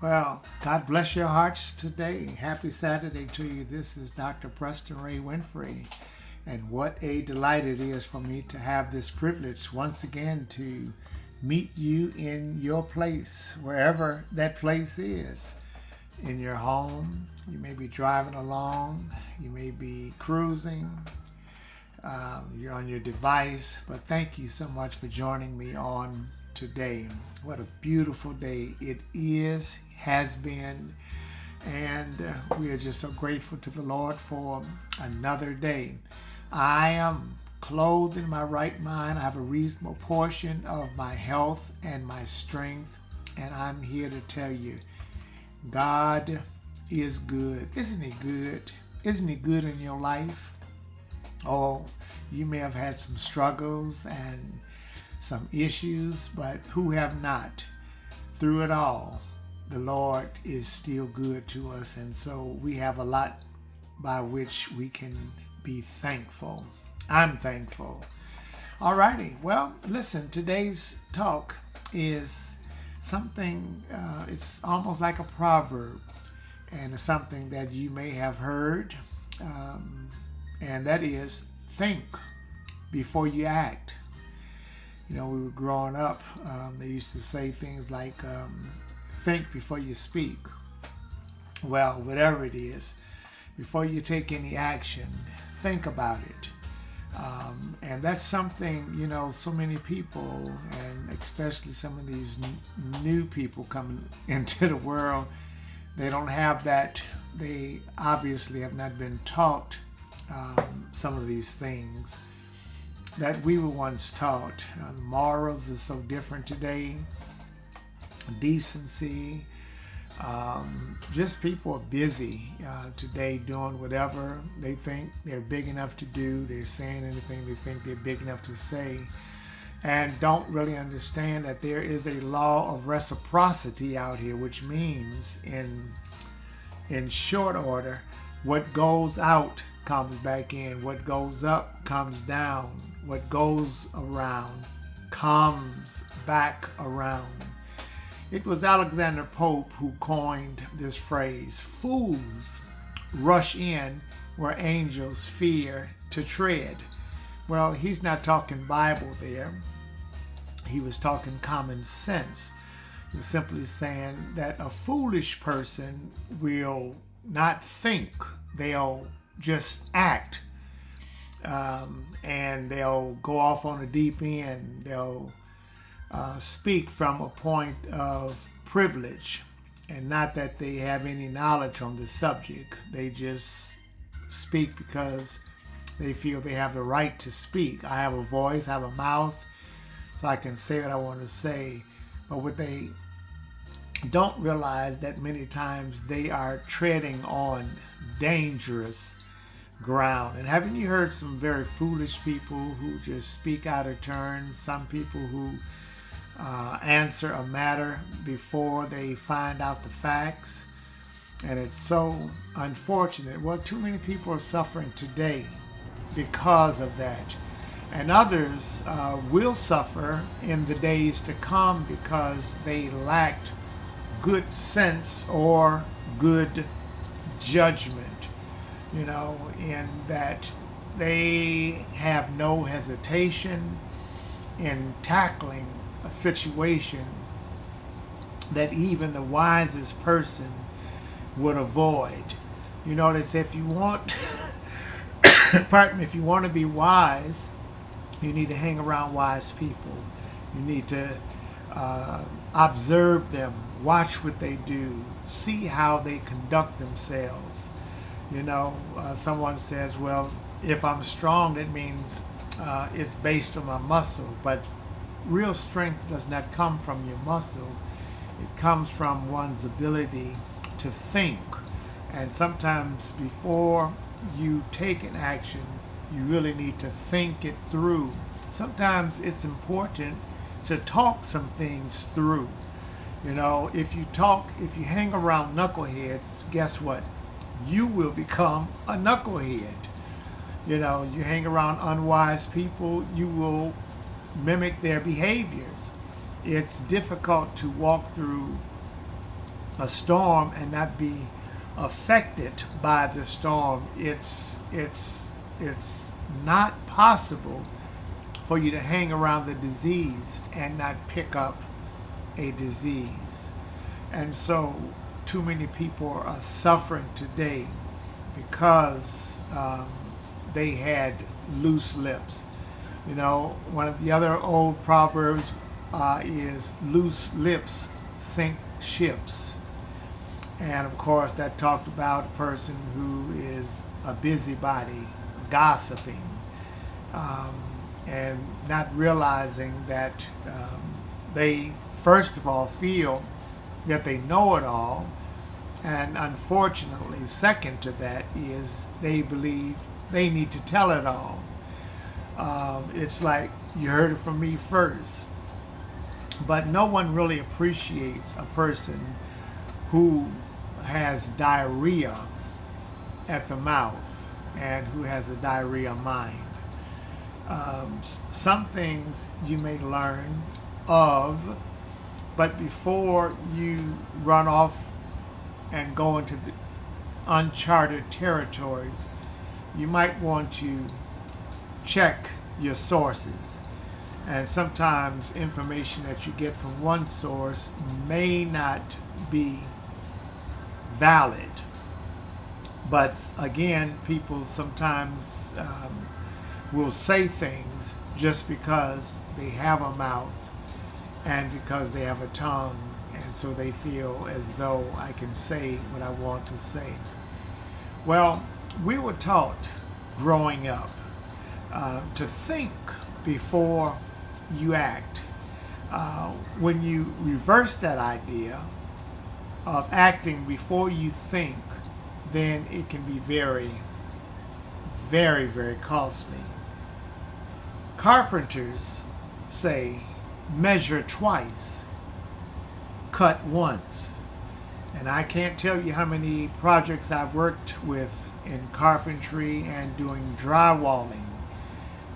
Well, God bless your hearts today. Happy Saturday to you. This is Dr. Preston Winfrey. And what a delight it is for me to have this privilege once again to meet you in your place, wherever that place is. In your home, you may be driving along, you may be cruising, you're on your device, but thank you so much for joining me on today. What a beautiful day it is, has been, and we are just so grateful to the Lord for another day. I am clothed in my right mind. I have a reasonable portion of my health and my strength, and I'm here to tell you, God is good. Isn't He good? Isn't He good in your life? Oh, you may have had some struggles and some issues, but who have not? Through it all, the Lord is still good to us, and so we have a lot by which we can be thankful. I'm thankful. Alrighty, well, listen, today's talk is something, it's almost like a proverb, and it's something that you may have heard, and that is think before you act. You know, we were growing up, they used to say things like, think before you speak. Well, whatever it is, before you take any action, think about it. And that's something, you know, so many people, and especially some of these new people coming into the world, they don't have that. They obviously have not been taught some of these things that we were once taught. Morals is so different today. Decency. Just people are busy today doing whatever they think they're big enough to do. They're saying anything they think they're big enough to say, and don't really understand that there is a law of reciprocity out here, which means in short order, what goes out comes back in, what goes up comes down, what goes around comes back around. It was Alexander Pope who coined this phrase, fools rush in where angels fear to tread. Well, he's not talking Bible there. He was talking common sense. He was simply saying that a foolish person will not think, they'll just act. And they'll go off on a deep end. They'll speak from a point of privilege, and not that they have any knowledge on the subject. They just speak because they feel they have the right to speak. I have a voice, I have a mouth, so I can say what I want to say. But what they don't realize that many times they are treading on dangerous ground. And haven't you heard some very foolish people who just speak out of turn? Some people who answer a matter before they find out the facts. And it's so unfortunate. Well, too many people are suffering today because of that. And others will suffer in the days to come because they lacked good sense or good judgment. You know, in that they have no hesitation in tackling a situation that even the wisest person would avoid. You know, they say if you want, pardon me, if you want to be wise, you need to hang around wise people. You need to observe them, watch what they do, see how they conduct themselves. You know, someone says, well, if I'm strong, that means it's based on my muscle. But real strength does not come from your muscle. It comes from one's ability to think. And sometimes before you take an action, you really need to think it through. Sometimes it's important to talk some things through. You know, if you hang around knuckleheads, guess what? You will become a knucklehead. You know, you hang around unwise people, you will mimic their behaviors. It's difficult to walk through a storm and not be affected by the storm. It's not possible for you to hang around the disease and not pick up a disease. And so too many people are suffering today because they had loose lips. You know, one of the other old proverbs is loose lips sink ships. And of course, that talked about a person who is a busybody, gossiping, and not realizing that they, first of all, feel that they know it all. And unfortunately, second to that is they believe they need to tell it all. It's like, you heard it from me first. But no one really appreciates a person who has diarrhea at the mouth and who has a diarrhea mind. Some things you may learn of, but before you run off and go into the uncharted territories, you might want to check your sources. And sometimes information that you get from one source may not be valid. But again, people sometimes will say things just because they have a mouth and because they have a tongue, and so they feel as though I can say what I want to say. Well, we were taught growing up to think before you act. When you reverse that idea of acting before you think, then it can be very, very, very costly. Carpenters say, measure twice, cut once. And I can't tell you how many projects I've worked with in carpentry and doing drywalling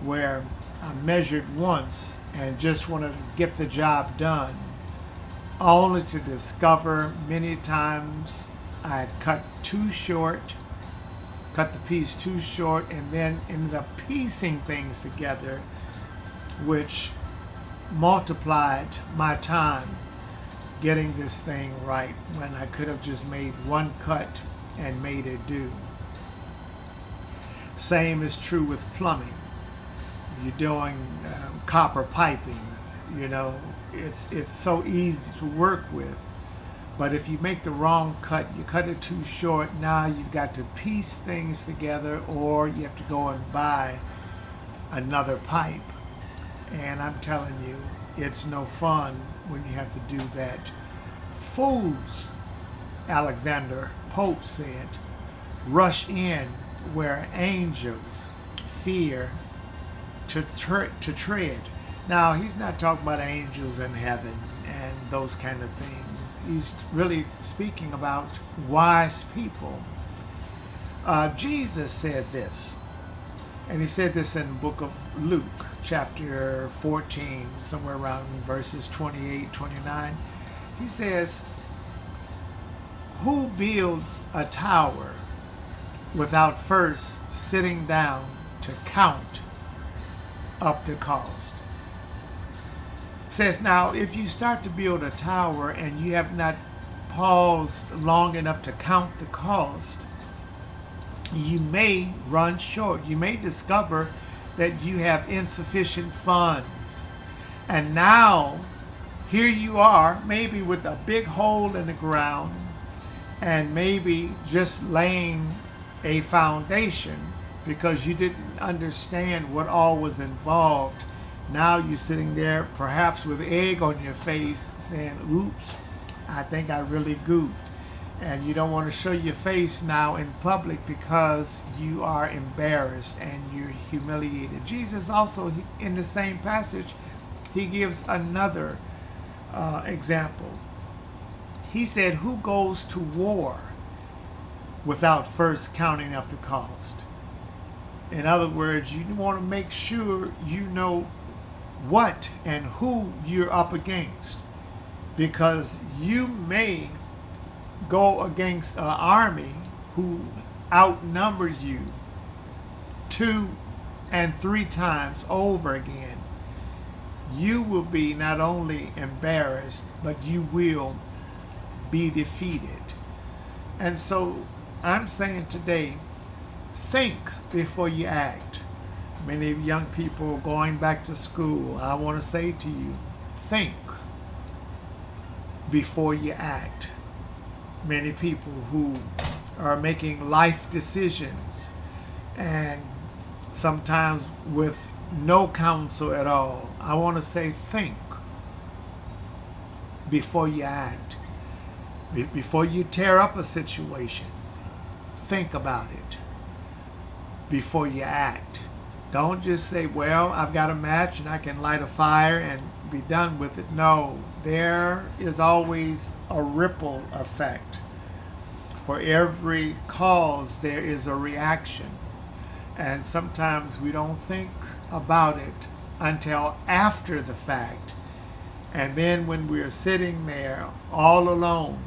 where I measured once and just wanted to get the job done, only to discover many times I had cut the piece too short, and then ended up piecing things together, which multiplied my time getting this thing right when I could have just made one cut and made it do. Same is true with plumbing. You're doing copper piping, you know, it's so easy to work with. But if you make the wrong cut, you cut it too short, now you've got to piece things together, or you have to go and buy another pipe. And I'm telling you, it's no fun when you have to do that. Fools, Alexander Pope said, rush in where angels fear to tread. Now, he's not talking about angels in heaven and those kind of things. He's really speaking about wise people. Jesus said this, and he said this in the book of Luke, chapter 14, somewhere around verses 28, 29. He says, who builds a tower without first sitting down to count up the cost? Says, now, if you start to build a tower and you have not paused long enough to count the cost, you may run short. You may discover that you have insufficient funds. And now, here you are, maybe with a big hole in the ground, and maybe just laying a foundation because you didn't understand what all was involved. Now you're sitting there, perhaps with egg on your face, saying, oops, I think I really goofed. And you don't want to show your face now in public because you are embarrassed and you're humiliated. Jesus also, in the same passage, he gives another example. He said, who goes to war without first counting up the cost? In other words, you want to make sure you know what and who you're up against, because you may go against an army who outnumbers you 2 and 3 times over again, you will be not only embarrassed, but you will be defeated. And so I'm saying today, think before you act. Many young people going back to school, I want to say to you, think before you act. Many people who are making life decisions and sometimes with no counsel at all, I want to say think before you act. Before you tear up a situation, think about it before you act. Don't just say, well, I've got a match and I can light a fire and be done with it. No, there is always a ripple effect. For every cause, there is a reaction. And sometimes we don't think about it until after the fact. And then when we're sitting there all alone,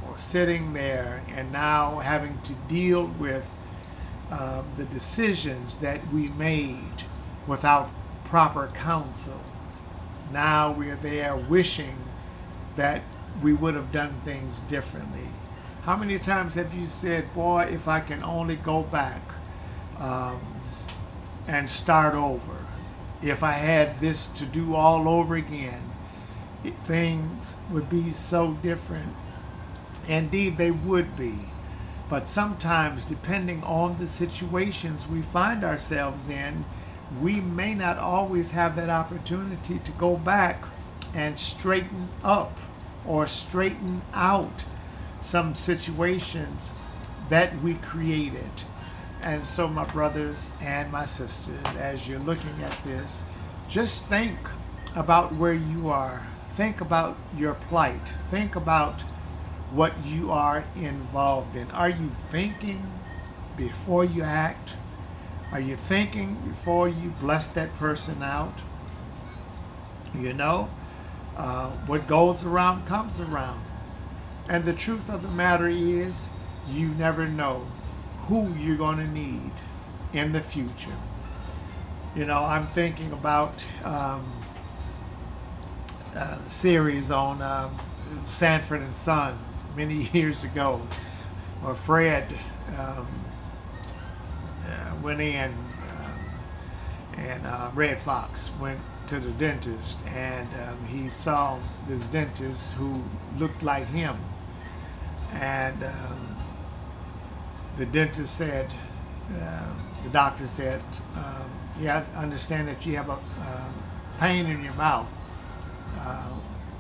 or sitting there and now having to deal with the decisions that we made without proper counsel, now we're there wishing that we would have done things differently. How many times have you said, boy, if I can only go back and start over, if I had this to do all over again, things would be so different. Indeed, they would be. But sometimes, depending on the situations we find ourselves in, we may not always have that opportunity to go back and straighten up or straighten out some situations that we created. And so, my brothers and my sisters, as you're looking at this, just think about where you are. Think about your plight. Think about what you are involved in. Are you thinking before you act? Are you thinking before you bless that person out? You know, what goes around comes around. And the truth of the matter is, you never know who you're going to need in the future. You know, I'm thinking about the series on Sanford and Sons many years ago, where Fred went in and Red Fox went to the dentist, and he saw this dentist who looked like him, and the dentist said, the doctor said, yes, I understand that you have a pain in your mouth.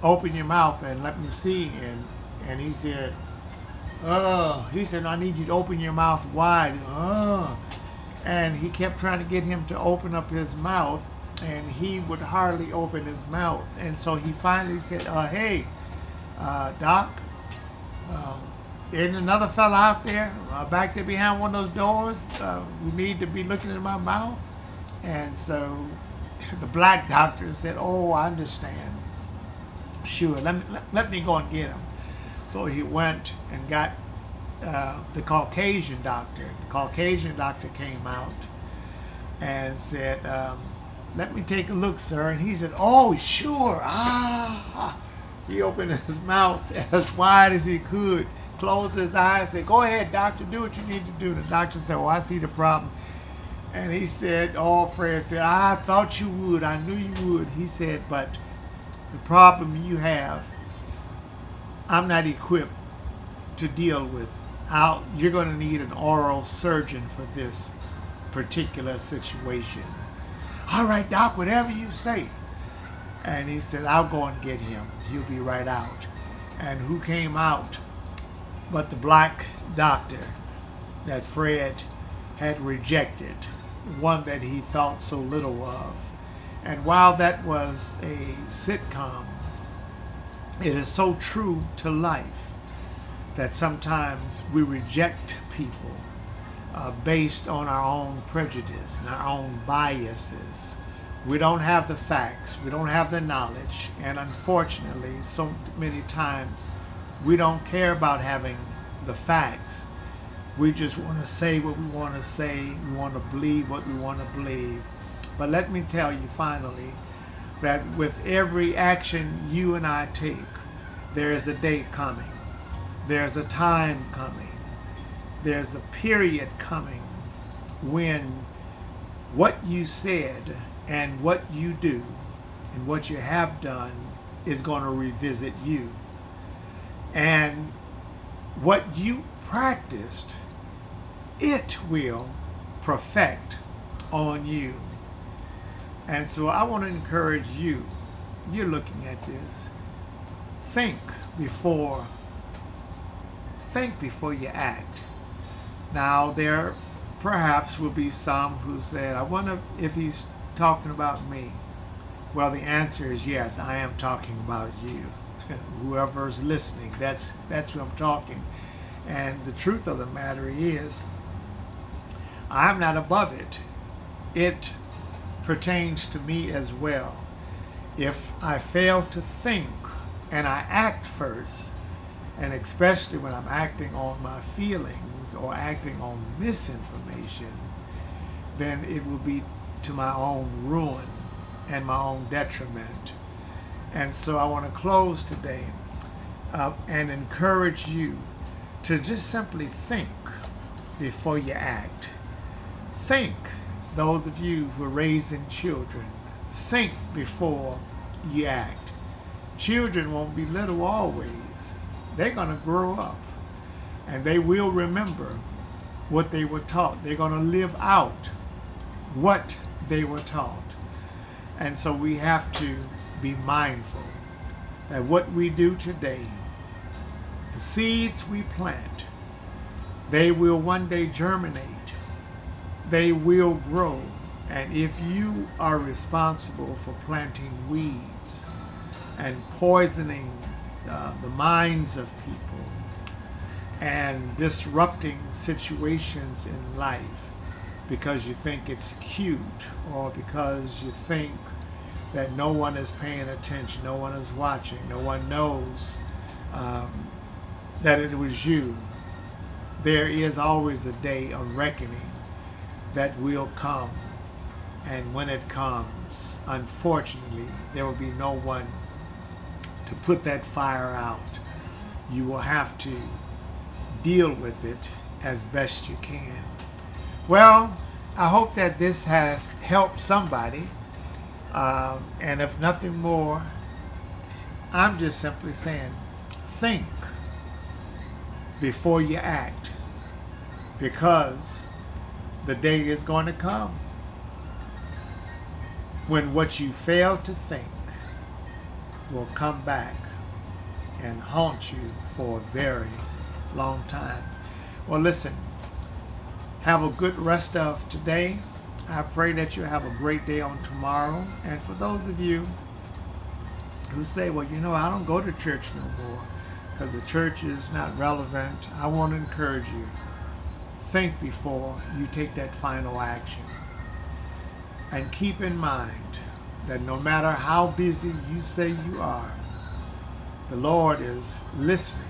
Open your mouth and let me see. And he said, I need you to open your mouth wide. And he kept trying to get him to open up his mouth, and he would hardly open his mouth. And so he finally said, hey, Doc, isn't another fella out there back there behind one of those doors who need to be looking at my mouth? And so the black doctor said, oh, I understand. Sure, let me go and get him. So he went and got the Caucasian doctor. The Caucasian doctor came out and said, let me take a look, sir. And he said, oh, sure. He opened his mouth as wide as he could, closed his eyes, said, go ahead, doctor, do what you need to do. The doctor said, oh, I see the problem. And he said, oh, Fred said, I thought you would. I knew you would. He said, but the problem you have, I'm not equipped to deal with. You're going to need an oral surgeon for this particular situation. All right, Doc, whatever you say. And he said, I'll go and get him. He'll be right out. And who came out but the black doctor that Fred had rejected, one that he thought so little of. And while that was a sitcom, it is so true to life that sometimes we reject people based on our own prejudice and our own biases. We don't have the facts, we don't have the knowledge, and unfortunately, so many times We don't care about having the facts. We just want to say what we want to say. We want to believe what we want to believe. But let me tell you finally that with every action you and I take, there is a day coming. There's a time coming. There's a period coming when what you said and what you do and what you have done is going to revisit you. And what you practiced, it will perfect on you. And so I want to encourage you, you're looking at this, think before you act. Now there perhaps will be some who said, I wonder if he's talking about me. Well, the answer is yes, I am talking about you. Whoever's listening, that's who I'm talking. And the truth of the matter is, I'm not above it. It pertains to me as well. If I fail to think and I act first, and especially when I'm acting on my feelings or acting on misinformation, then it will be to my own ruin and my own detriment. And so I want to close today and encourage you to just simply think before you act. Think, those of you who are raising children, think before you act. Children won't be little always. They're going to grow up and they will remember what they were taught. They're going to live out what they were taught. And so we have to be mindful that what we do today, the seeds we plant, they will one day germinate. They will grow. And if you are responsible for planting weeds and poisoning the minds of people and disrupting situations in life because you think it's cute or because you think that no one is paying attention, no one is watching, no one knows that it was you, there is always a day of reckoning that will come. And when it comes, unfortunately, there will be no one to put that fire out. You will have to deal with it as best you can. Well, I hope that this has helped somebody. And if nothing more, I'm just simply saying, think before you act, because the day is going to come when what you fail to think will come back and haunt you for a very long time. Well, listen, have a good rest of today. I pray that you have a great day on tomorrow. And for those of you who say, well, I don't go to church no more because the church is not relevant, I want to encourage you. Think before you take that final action. And keep in mind that no matter how busy you say you are, the Lord is listening.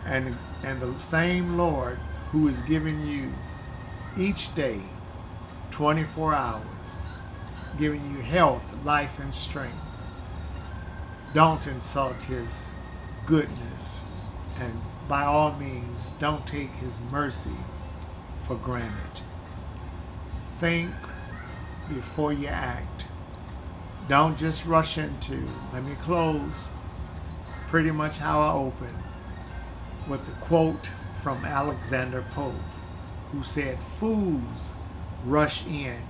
And the same Lord who is giving you each day 24 hours, giving you health, life, and strength. Don't insult his goodness. And by all means, don't take his mercy for granted. Think before you act. Don't just rush into. Let me close pretty much how I opened, with a quote from Alexander Pope, who said, "Fools rush in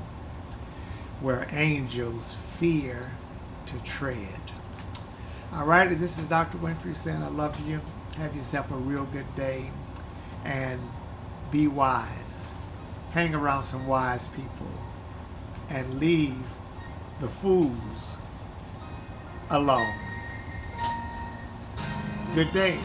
where angels fear to tread." All righty, this is Dr. Winfrey saying I love you. Have yourself a real good day and be wise. Hang around some wise people and leave the fools alone. Good day.